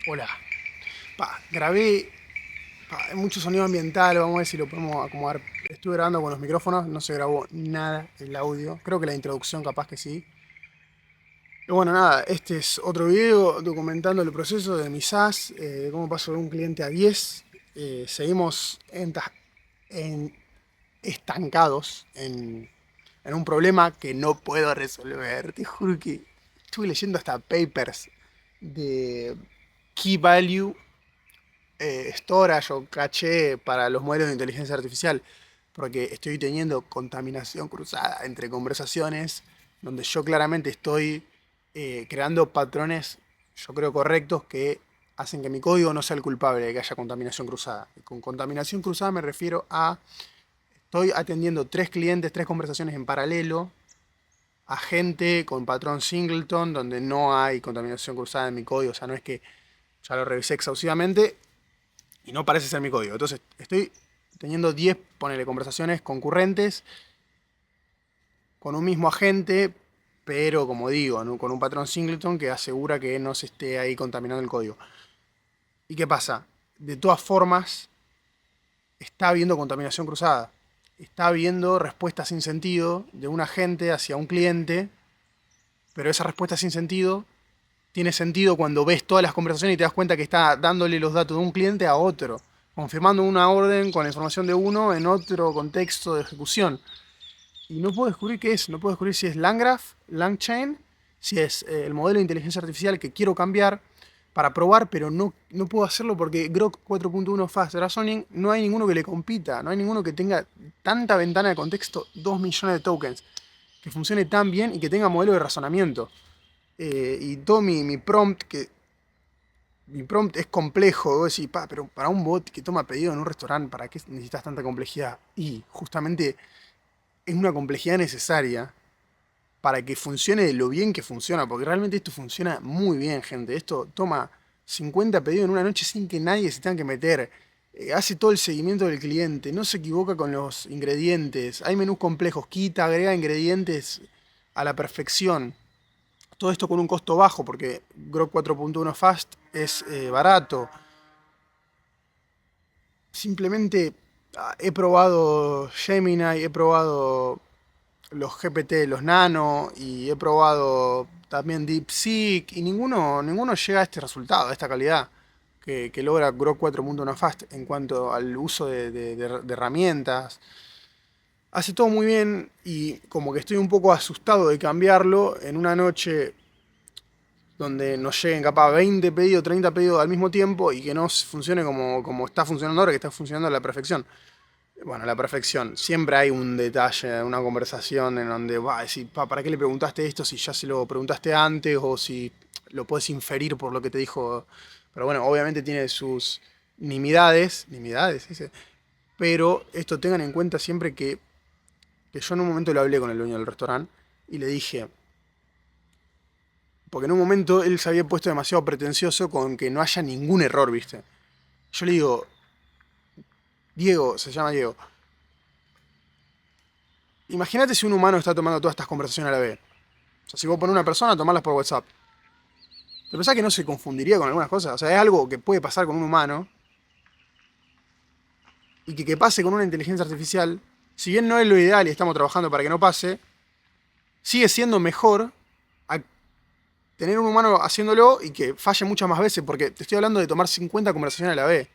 Hola. Grabé hay mucho sonido ambiental, vamos a ver si lo podemos acomodar. Estuve grabando con los micrófonos, no se grabó nada el audio. Creo que la introducción capaz que sí. Y bueno, nada, este es otro video documentando el proceso de mi SaaS, de cómo paso de un cliente a 10. Seguimos en- estancados en un problema que no puedo resolver. Te juro que estuve leyendo hasta papers de Key Value Storage o caché para los modelos de inteligencia artificial, porque estoy teniendo contaminación cruzada entre conversaciones donde yo claramente estoy creando patrones, yo creo correctos, que hacen que mi código no sea el culpable de que haya contaminación cruzada. Y con contaminación cruzada me refiero a, estoy atendiendo tres clientes, tres conversaciones en paralelo, a gente con patrón singleton, donde no hay contaminación cruzada en mi código, o sea, no es que ya lo revisé exhaustivamente y no parece ser mi código. Entonces estoy teniendo 10, ponele, conversaciones concurrentes con un mismo agente, pero como digo, ¿no?, con un patrón singleton que asegura que no se esté ahí contaminando el código. ¿Y qué pasa? De todas formas, está habiendo contaminación cruzada. Está habiendo respuestas sin sentido de un agente hacia un cliente, pero esa respuesta sin sentido tiene sentido cuando ves todas las conversaciones y te das cuenta que está dándole los datos de un cliente a otro, confirmando una orden con la información de uno en otro contexto de ejecución. Y no puedo descubrir qué es, no puedo descubrir si es LangGraph, LangChain, si es el modelo de inteligencia artificial que quiero cambiar para probar, pero no puedo hacerlo porque Grok 4.1 Fast Reasoning no hay ninguno que le compita, no hay ninguno que tenga tanta ventana de contexto, 2 millones de tokens, que funcione tan bien y que tenga modelo de razonamiento. Y todo mi prompt es complejo. Vos decís, pero para un bot que toma pedido en un restaurante, ¿para qué necesitas tanta complejidad? Y justamente es una complejidad necesaria para que funcione de lo bien que funciona, porque realmente esto funciona muy bien, gente. Esto toma 50 pedidos en una noche sin que nadie se tenga que meter. Hace todo el seguimiento del cliente, no se equivoca con los ingredientes. Hay menús complejos, quita, agrega ingredientes a la perfección. Todo esto con un costo bajo, porque Grok 4.1 Fast es barato. Simplemente he probado Gemini, he probado los GPT, los Nano, y he probado también DeepSeek, y ninguno llega a este resultado, a esta calidad que logra Grok 4.1 Fast en cuanto al uso de herramientas. Hace todo muy bien y como que estoy un poco asustado de cambiarlo en una noche donde nos lleguen capaz 20 pedidos, 30 pedidos al mismo tiempo y que no funcione como está funcionando ahora, que está funcionando a la perfección. Bueno, a la perfección. Siempre hay un detalle, una conversación en donde va a decir, ¿para qué le preguntaste esto si ya se lo preguntaste antes o si lo puedes inferir por lo que te dijo? Pero bueno, obviamente tiene sus nimiedades, dice. Pero esto tengan en cuenta siempre que yo en un momento lo hablé con el dueño del restaurante y le dije, porque en un momento él se había puesto demasiado pretencioso con que no haya ningún error, ¿viste? Yo le digo, Diego, se llama Diego, imagínate si un humano está tomando todas estas conversaciones a la vez. O sea, si vos pones una persona, tomarlas por WhatsApp. ¿Te pensás que no se confundiría con algunas cosas? O sea, es algo que puede pasar con un humano y que pase con una inteligencia artificial, si bien no es lo ideal y estamos trabajando para que no pase, sigue siendo mejor a tener un humano haciéndolo y que falle muchas más veces, porque te estoy hablando de tomar 50 conversaciones a la vez.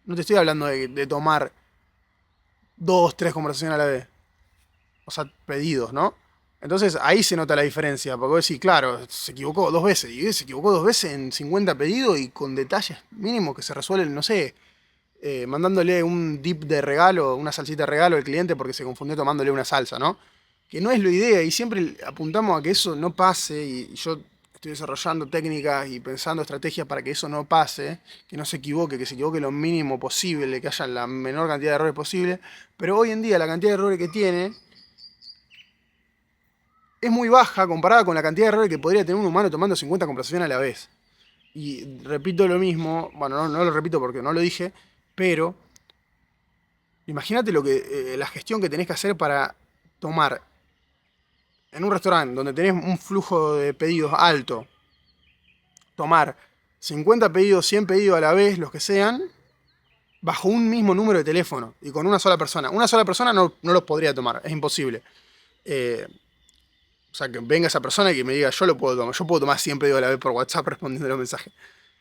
No te estoy hablando de tomar dos, tres conversaciones a la vez. O sea, pedidos, ¿no? Entonces ahí se nota la diferencia, porque vos decís, claro, se equivocó dos veces, y se equivocó dos veces en 50 pedidos y con detalles mínimos que se resuelven, no sé, mandándole un dip de regalo, una salsita de regalo al cliente porque se confundió tomándole una salsa, ¿no? Que no es la idea y siempre apuntamos a que eso no pase y yo estoy desarrollando técnicas y pensando estrategias para que eso no pase, que se equivoque lo mínimo posible, que haya la menor cantidad de errores posible, pero hoy en día la cantidad de errores que tiene es muy baja comparada con la cantidad de errores que podría tener un humano tomando 50 conversaciones a la vez. Y repito lo mismo, bueno, no lo repito porque no lo dije, pero imagínate la gestión que tenés que hacer para tomar en un restaurante donde tenés un flujo de pedidos alto, tomar 50 pedidos, 100 pedidos a la vez, los que sean, bajo un mismo número de teléfono y con una sola persona. Una sola persona no los podría tomar, es imposible. Eh, o sea, que venga esa persona y que me diga, yo lo puedo tomar, yo puedo tomar 100 pedidos a la vez por WhatsApp respondiendo los mensajes.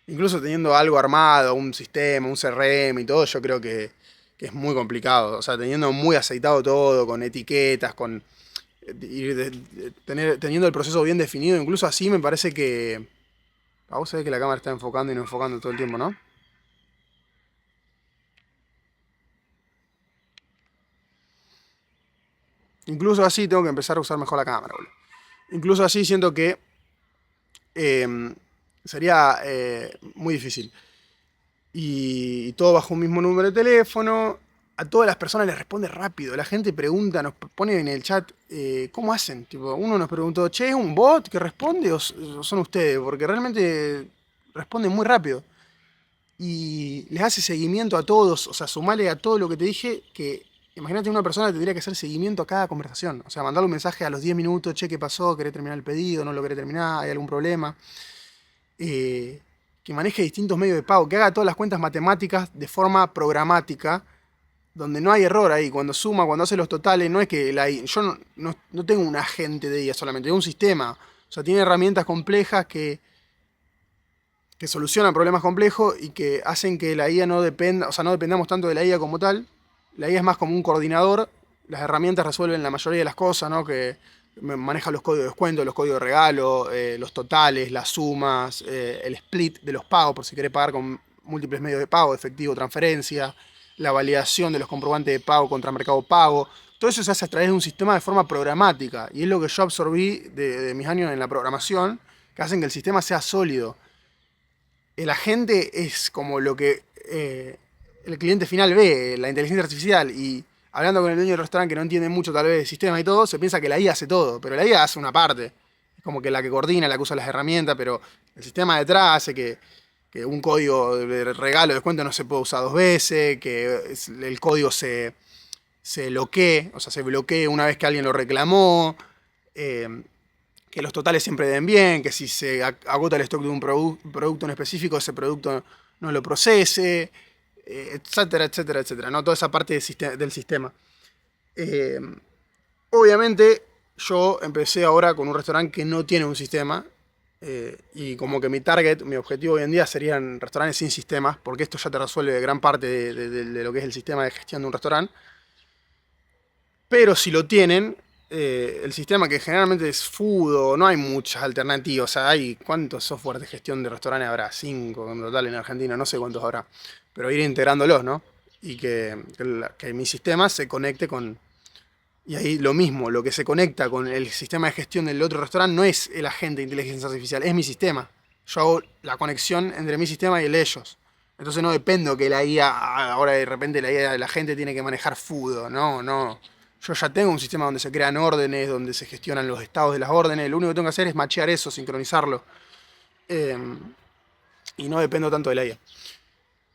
Incluso teniendo algo armado, un sistema, un CRM y todo, yo creo que es muy complicado. O sea, teniendo muy aceitado todo, con etiquetas, teniendo el proceso bien definido, incluso así me parece que... A vos sabés que la cámara está enfocando y no enfocando todo el tiempo, ¿no? Incluso así tengo que empezar a usar mejor la cámara, boludo. Incluso así siento que eh, sería muy difícil. Y todo bajo un mismo número de teléfono. A todas las personas les responde rápido. La gente pregunta, nos pone en el chat, ¿cómo hacen? Tipo, uno nos preguntó, che, ¿es un bot que responde o son ustedes? Porque realmente responden muy rápido. Y les hace seguimiento a todos, o sea, sumale a todo lo que te dije, que imagínate una persona que tendría que hacer seguimiento a cada conversación. O sea, mandarle un mensaje a los 10 minutos, che, ¿qué pasó? ¿Querés terminar el pedido? ¿No lo querés terminar? ¿Hay algún problema? Que maneje distintos medios de pago, que haga todas las cuentas matemáticas de forma programática, donde no hay error ahí. Cuando suma, cuando hace los totales, no es que yo no tengo un agente de ella solamente, es un sistema. O sea, tiene herramientas complejas que solucionan problemas complejos y que hacen que la IA no dependa, o sea, no dependamos tanto de la IA como tal. La IA es más como un coordinador. Las herramientas resuelven la mayoría de las cosas, ¿no? Que maneja los códigos de descuento, los códigos de regalo, los totales, las sumas, el split de los pagos, por si querés pagar con múltiples medios de pago, efectivo, transferencia, la validación de los comprobantes de pago contra Mercado Pago. Todo eso se hace a través de un sistema de forma programática. Y es lo que yo absorbí de mis años en la programación, que hacen que el sistema sea sólido. El agente es como lo que el cliente final ve, la inteligencia artificial, y hablando con el dueño del restaurante que no entiende mucho tal vez de sistema y todo, se piensa que la IA hace todo, pero la IA hace una parte. Es como que la que coordina, la que usa las herramientas, pero el sistema detrás hace que un código de regalo, de descuento no se puede usar dos veces, que el código se bloquee, o sea, se bloquee una vez que alguien lo reclamó. Que los totales siempre den bien, que si se agota el stock de un producto en específico, ese producto no lo procese, etcétera, etcétera, etcétera, ¿no? Toda esa parte del sistema. Eh, Obviamente, yo empecé ahora con un restaurante que no tiene un sistema, y como que mi target, mi objetivo hoy en día serían restaurantes sin sistemas, porque esto ya te resuelve gran parte de lo que es el sistema de gestión de un restaurante. Pero si lo tienen, el sistema que generalmente es Fudo, no hay muchas alternativas. O sea, hay cuántos software de gestión de restaurantes habrá, 5 en total en Argentina, no sé cuántos habrá. Pero ir integrándolos, ¿no? Y que mi sistema se conecte con... Y ahí lo mismo, lo que se conecta con el sistema de gestión del otro restaurante no es el agente de inteligencia artificial, es mi sistema. Yo hago la conexión entre mi sistema y el de ellos. Entonces no dependo que la IA, ahora de repente la IA de la gente tiene que manejar Fudo, no, no. Yo ya tengo un sistema donde se crean órdenes, donde se gestionan los estados de las órdenes. Lo único que tengo que hacer es machear eso, sincronizarlo. Eh, y no dependo tanto de la IA.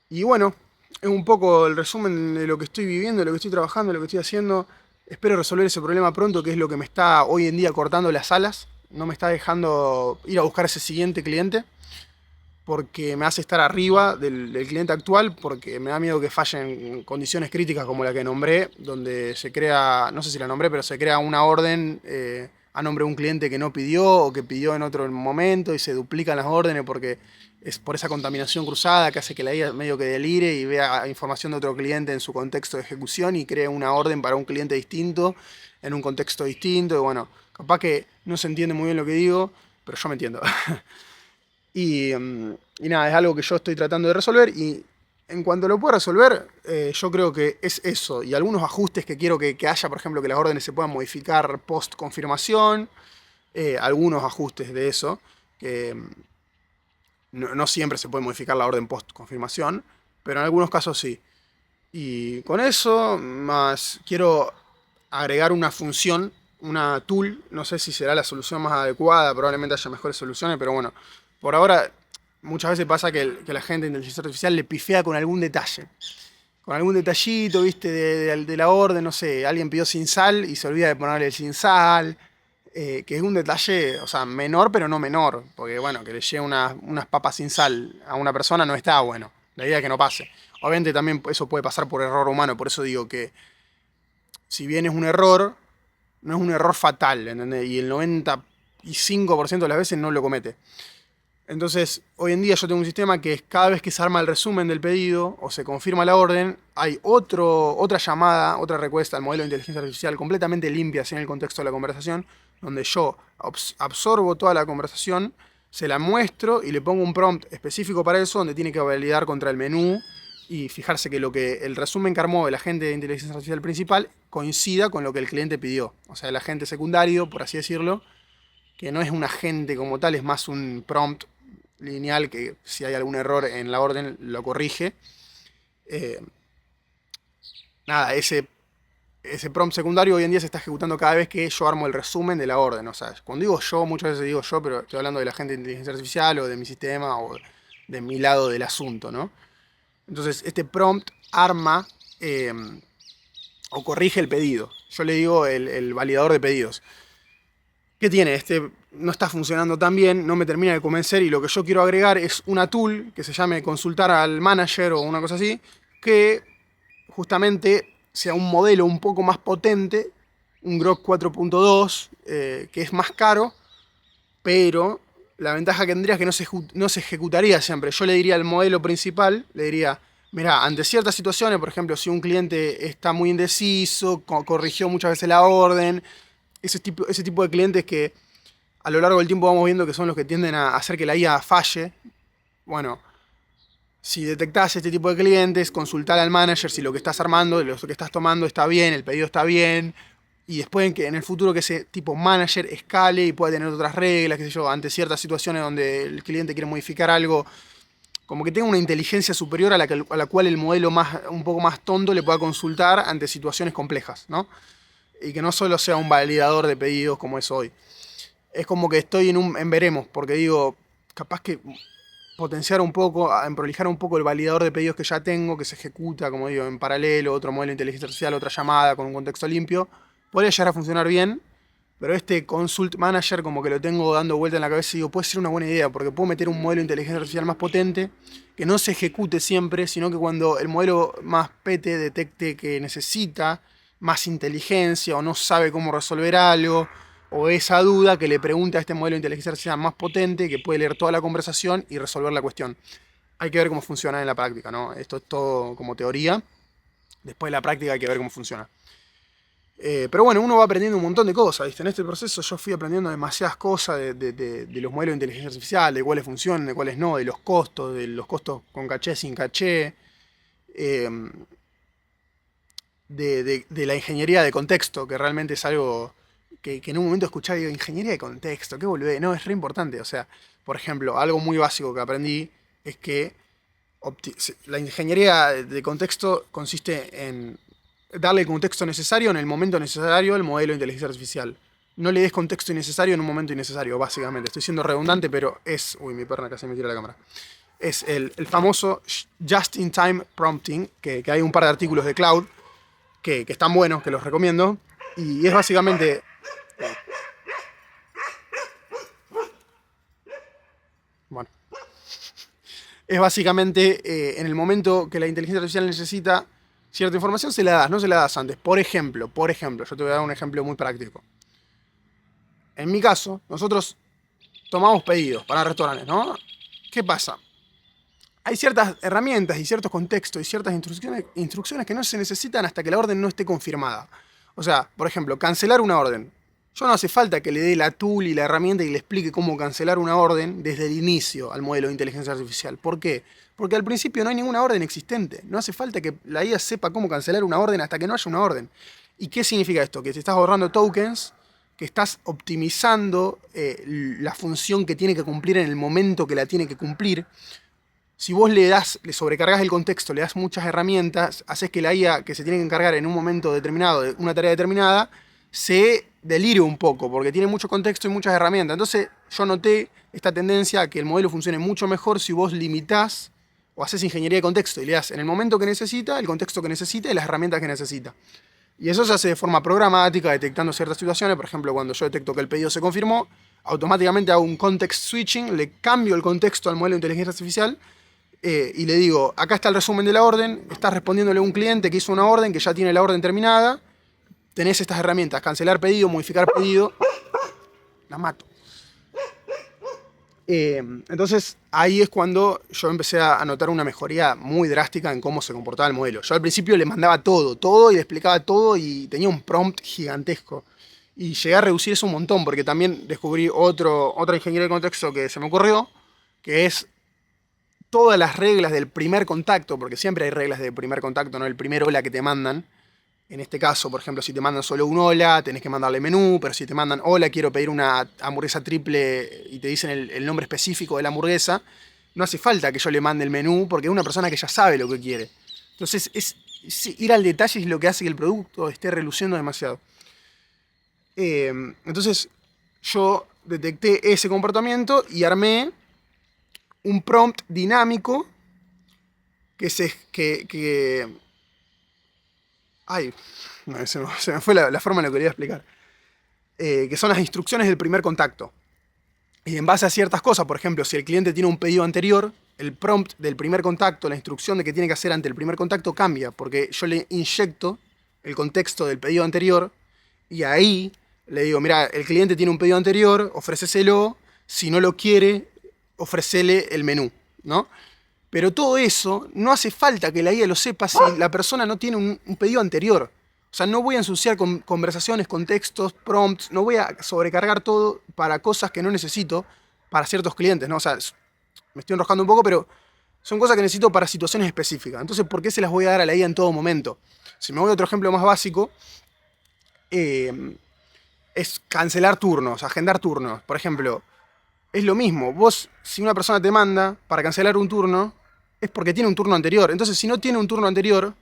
Y bueno, es un poco el resumen de lo que estoy viviendo, de lo que estoy trabajando, de lo que estoy haciendo. Espero resolver ese problema pronto, que es lo que me está hoy en día cortando las alas. No me está dejando ir a buscar ese siguiente cliente, porque me hace estar arriba del cliente actual, porque me da miedo que fallen en condiciones críticas como la que nombré, donde se crea, no sé si la nombré, pero se crea una orden a nombre de un cliente que no pidió o que pidió en otro momento y se duplican las órdenes porque es por esa contaminación cruzada que hace que la IA medio que delire y vea información de otro cliente en su contexto de ejecución y cree una orden para un cliente distinto en un contexto distinto. Y bueno, capaz que no se entiende muy bien lo que digo, pero yo me entiendo. Y nada, es algo que yo estoy tratando de resolver y en cuanto lo pueda resolver, yo creo que es eso. Y algunos ajustes que quiero que haya, por ejemplo, que las órdenes se puedan modificar post confirmación, algunos ajustes de eso, que no siempre se puede modificar la orden post confirmación, pero en algunos casos sí. Y con eso, más quiero agregar una función, una tool, no sé si será la solución más adecuada, probablemente haya mejores soluciones, pero bueno, por ahora muchas veces pasa que la gente de inteligencia artificial le pifea con algún detalle. Con algún detallito, viste, de la orden, no sé, alguien pidió sin sal y se olvida de ponerle el sin sal. que es un detalle, o sea, menor pero no menor, porque bueno, que le llegue unas papas sin sal a una persona no está bueno, la idea es que no pase. Obviamente también eso puede pasar por error humano, por eso digo que si bien es un error, no es un error fatal, ¿entendés? Y el 95% de las veces no lo comete. Entonces, hoy en día yo tengo un sistema que es cada vez que se arma el resumen del pedido o se confirma la orden, hay otra llamada, otra request al modelo de inteligencia artificial completamente limpia, sin el contexto de la conversación, donde yo absorbo toda la conversación, se la muestro y le pongo un prompt específico para eso, donde tiene que validar contra el menú y fijarse que lo que el resumen que armó el agente de inteligencia artificial principal coincida con lo que el cliente pidió. O sea, el agente secundario, por así decirlo, que no es un agente como tal, es más un prompt lineal que si hay algún error en la orden lo corrige. Eh, nada, ese prompt secundario hoy en día se está ejecutando cada vez que yo armo el resumen de la orden. O sea, cuando digo yo, muchas veces digo yo, pero estoy hablando del agente de inteligencia artificial o de mi sistema o de mi lado del asunto, ¿no? Entonces, este prompt arma o corrige el pedido. Yo le digo el validador de pedidos. ¿Qué tiene? Este no está funcionando tan bien, no me termina de convencer y lo que yo quiero agregar es una tool que se llame consultar al manager o una cosa así, que justamente sea un modelo un poco más potente, un Grok 4.2, que es más caro, pero la ventaja que tendría es que no se ejecutaría siempre. Yo le diría al modelo principal, le diría, mirá, ante ciertas situaciones, por ejemplo, si un cliente está muy indeciso, corrigió muchas veces la orden, ese tipo de clientes que a lo largo del tiempo vamos viendo que son los que tienden a hacer que la IA falle. Bueno, si detectás este tipo de clientes, consultar al manager si lo que estás armando, lo que estás tomando está bien, el pedido está bien. Y después en el futuro que ese tipo manager escale y pueda tener otras reglas, qué sé yo, ante ciertas situaciones donde el cliente quiere modificar algo, como que tenga una inteligencia superior a la cual el modelo un poco más tonto le pueda consultar ante situaciones complejas, ¿no? Y que no solo sea un validador de pedidos como es hoy. Es como que estoy en veremos, porque digo, capaz que potenciar un poco, prolijar un poco el validador de pedidos que ya tengo, que se ejecuta, como digo, en paralelo, otro modelo de inteligencia artificial, otra llamada con un contexto limpio, podría llegar a funcionar bien, pero este Consult Manager como que lo tengo dando vuelta en la cabeza y digo, puede ser una buena idea, porque puedo meter un modelo de inteligencia artificial más potente, que no se ejecute siempre, sino que cuando el modelo más pete detecte que necesita más inteligencia o no sabe cómo resolver algo, o esa duda que le pregunta a este modelo de inteligencia artificial más potente que puede leer toda la conversación y resolver la cuestión. Hay que ver cómo funciona en la práctica, ¿no? Esto es todo como teoría. Después de la práctica hay que ver cómo funciona. Pero bueno, uno va aprendiendo un montón de cosas, ¿viste? En este proceso yo fui aprendiendo demasiadas cosas de los modelos de inteligencia artificial, de cuáles funcionan, de cuáles no, de los costos con caché, sin caché, eh, de la ingeniería de contexto, que realmente es algo que en un momento escuchaba y digo, ingeniería de contexto, qué volvé, no, es re importante. O sea, por ejemplo, algo muy básico que aprendí es que la ingeniería de contexto consiste en darle el contexto necesario en el momento necesario al modelo de inteligencia artificial. No le des contexto innecesario en un momento innecesario, básicamente. Estoy siendo redundante, pero es... Uy, mi perna casi me tira la cámara. Es el famoso Just-in-Time Prompting, que hay un par de artículos de Cloud que están buenos, que los recomiendo. Y es básicamente... Bueno. Es básicamente en el momento que la inteligencia artificial necesita cierta información, se la das, no se la das antes. Por ejemplo, yo te voy a dar un ejemplo muy práctico. En mi caso, nosotros tomamos pedidos para restaurantes, ¿no? ¿Qué pasa? Hay ciertas herramientas y ciertos contextos y ciertas instrucciones que no se necesitan hasta que la orden no esté confirmada. O sea, por ejemplo, cancelar una orden. Yo no hace falta que le dé la tool y la herramienta y le explique cómo cancelar una orden desde el inicio al modelo de inteligencia artificial. ¿Por qué? Porque al principio no hay ninguna orden existente. No hace falta que la IA sepa cómo cancelar una orden hasta que no haya una orden. ¿Y qué significa esto? Que te estás ahorrando tokens, que estás optimizando la función que tiene que cumplir en el momento que la tiene que cumplir. Si vos le sobrecargas el contexto, le das muchas herramientas, haces que la IA que se tiene que encargar en un momento determinado de una tarea determinada, se delire un poco, porque tiene mucho contexto y muchas herramientas. Entonces yo noté esta tendencia a que el modelo funcione mucho mejor si vos limitás o haces ingeniería de contexto y le das en el momento que necesita, el contexto que necesita y las herramientas que necesita. Y eso se hace de forma programática, detectando ciertas situaciones. Por ejemplo, cuando yo detecto que el pedido se confirmó, automáticamente hago un context switching, le cambio el contexto al modelo de inteligencia artificial y le digo, acá está el resumen de la orden, estás respondiéndole a un cliente que hizo una orden, que ya tiene la orden terminada, tenés estas herramientas, cancelar pedido, modificar pedido, la mato. Entonces ahí es cuando yo empecé a notar una mejoría muy drástica en cómo se comportaba el modelo. Yo al principio le mandaba todo y le explicaba todo y tenía un prompt gigantesco. Y llegué a reducir eso un montón porque también descubrí otra ingeniería de contexto que se me ocurrió, que es todas las reglas del primer contacto, porque siempre hay reglas de primer contacto, ¿no? El primer hola que te mandan. En este caso, por ejemplo, si te mandan solo un hola, tenés que mandarle menú, pero si te mandan hola, quiero pedir una hamburguesa triple y te dicen el nombre específico de la hamburguesa, no hace falta que yo le mande el menú porque es una persona que ya sabe lo que quiere. Entonces, ir al detalle es lo que hace que el producto esté reluciendo demasiado. Entonces, yo detecté ese comportamiento y armé un prompt dinámico ay, no, se me fue la forma en la que quería explicar. Que son las instrucciones del primer contacto. Y en base a ciertas cosas, por ejemplo, si el cliente tiene un pedido anterior, el prompt del primer contacto, la instrucción de qué tiene que hacer ante el primer contacto cambia, porque yo le inyecto el contexto del pedido anterior y ahí le digo, mira, el cliente tiene un pedido anterior, ofréceselo, si no lo quiere, ofrecele el menú, ¿no? Pero todo eso no hace falta que la IA lo sepa si la persona no tiene un pedido anterior. O sea, no voy a ensuciar con conversaciones, contextos, prompts, no voy a sobrecargar todo para cosas que no necesito para ciertos clientes, ¿no? O sea, me estoy enroscando un poco, pero son cosas que necesito para situaciones específicas. Entonces, ¿por qué se las voy a dar a la IA en todo momento? Si me voy a otro ejemplo más básico, es cancelar turnos, agendar turnos. Por ejemplo, es lo mismo. Vos, si una persona te manda para cancelar un turno, es porque tiene un turno anterior. Entonces, si no tiene un turno anterior,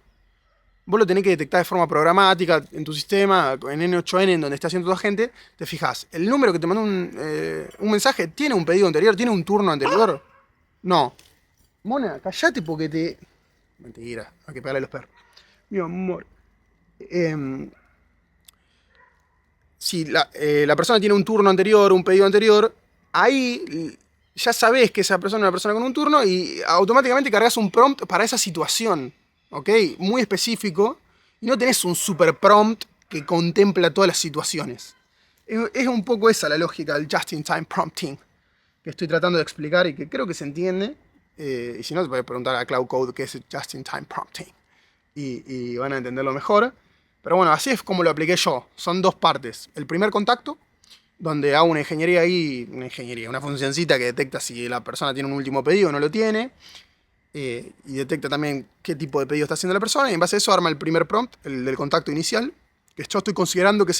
vos lo tenés que detectar de forma programática en tu sistema, en N8N, en donde está haciendo tu agente. Te fijas, el número que te mandó un mensaje tiene un pedido anterior, tiene un turno anterior. No. Mona, callate porque te. Mentira, hay que pegarle a los perros. Mi amor. Si la persona tiene un turno anterior, un pedido anterior, ahí ya sabés que esa persona es una persona con un turno y automáticamente cargas un prompt para esa situación, ¿ok? Muy específico, y no tenés un super prompt que contempla todas las situaciones. Es un poco esa la lógica del just-in-time prompting que estoy tratando de explicar y que creo que se entiende. Y si no, te puedes preguntar a Cloud Code qué es el just-in-time prompting y van a entenderlo mejor. Pero bueno, así es como lo apliqué yo. Son dos partes. El primer contacto, donde hago una ingeniería ahí, una funcioncita que detecta si la persona tiene un último pedido o no lo tiene. Y detecta también qué tipo de pedido está haciendo la persona. Y en base a eso arma el primer prompt, el del contacto inicial. Que yo estoy considerando que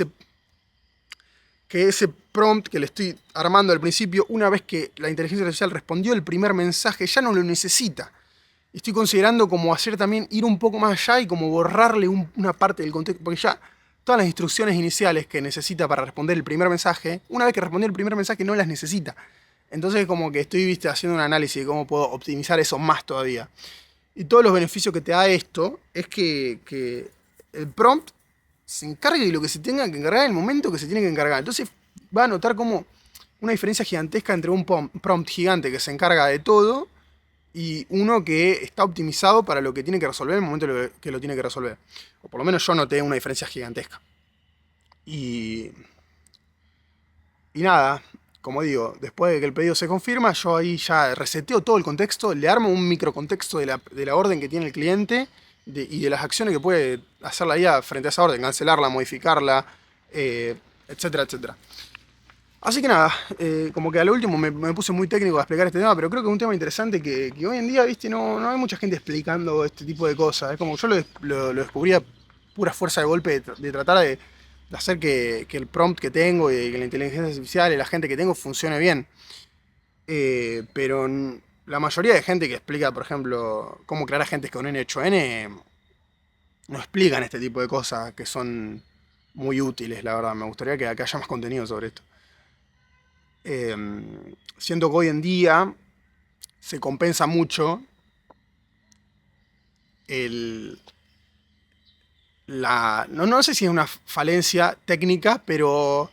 ese prompt que le estoy armando al principio, una vez que la inteligencia artificial respondió el primer mensaje, ya no lo necesita. Estoy considerando como hacer también ir un poco más allá y como borrarle una parte del contexto, porque ya todas las instrucciones iniciales que necesita para responder el primer mensaje, una vez que respondió el primer mensaje no las necesita. Entonces como que estoy, haciendo un análisis de cómo puedo optimizar eso más todavía. Y todos los beneficios que te da esto es que el prompt se encargue de lo que se tenga que encargar en el momento que se tiene que encargar. Entonces va a notar como una diferencia gigantesca entre un prompt gigante que se encarga de todo y uno que está optimizado para lo que tiene que resolver en el momento que lo tiene que resolver. O por lo menos yo noté una diferencia gigantesca. Y nada, como digo, después de que el pedido se confirma, yo ahí ya reseteo todo el contexto, le armo un microcontexto de la orden que tiene el cliente y de las acciones que puede hacer la IA frente a esa orden, cancelarla, modificarla, etcétera, etcétera. Así que nada, como que a lo último me puse muy técnico a explicar este tema, pero creo que es un tema interesante que hoy en día, viste, no hay mucha gente explicando este tipo de cosas. Es como yo lo descubrí a pura fuerza de golpe de tratar de hacer que el prompt que tengo y que la inteligencia artificial y la gente que tengo funcione bien. Pero la mayoría de gente que explica, por ejemplo, cómo crear agentes con N8N, no explican este tipo de cosas que son muy útiles, la verdad. Me gustaría que haya más contenido sobre esto. Siento que hoy en día se compensa mucho no sé si es una falencia técnica, pero,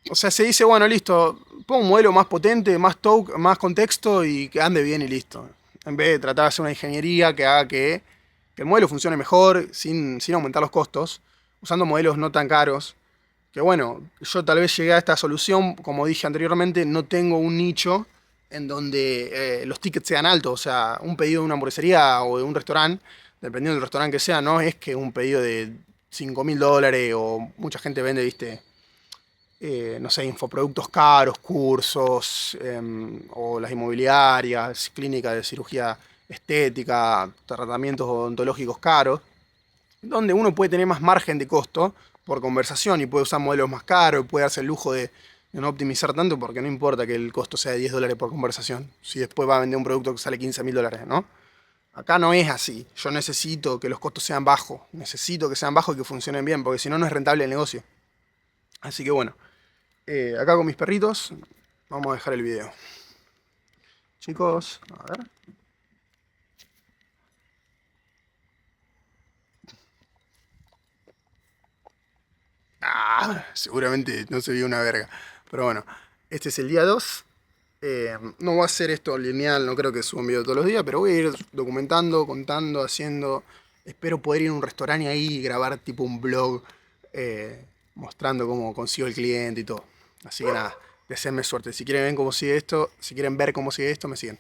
o sea, se dice, bueno, listo, pongo un modelo más potente, más contexto y que ande bien y listo. En vez de tratar de hacer una ingeniería que haga que el modelo funcione mejor sin aumentar los costos, usando modelos no tan caros. Que bueno, yo tal vez llegué a esta solución, como dije anteriormente, no tengo un nicho en donde los tickets sean altos. O sea, un pedido de una hamburguesería o de un restaurante, dependiendo del restaurante que sea, no es que un pedido de $5.000 o mucha gente vende, viste, no sé, infoproductos caros, cursos, o las inmobiliarias, clínicas de cirugía estética, tratamientos odontológicos caros, donde uno puede tener más margen de costo por conversación y puede usar modelos más caros, puede darse el lujo de no optimizar tanto porque no importa que el costo sea de $10 por conversación, si después va a vender un producto que sale $15.000, ¿no? Acá no es así. Yo necesito que los costos sean bajos, necesito que sean bajos y que funcionen bien, porque si no, no es rentable el negocio. Así que bueno, acá con mis perritos, vamos a dejar el video. Chicos, a ver. Seguramente no se vio una verga. Pero bueno, este es el día 2. No voy a hacer esto lineal, no creo que suba un video todos los días, pero voy a ir documentando, contando, haciendo. Espero poder ir a un restaurante ahí y grabar tipo un vlog mostrando cómo consigo el cliente y todo. Así que nada, deseenme suerte. Si quieren ver cómo sigue esto, me siguen.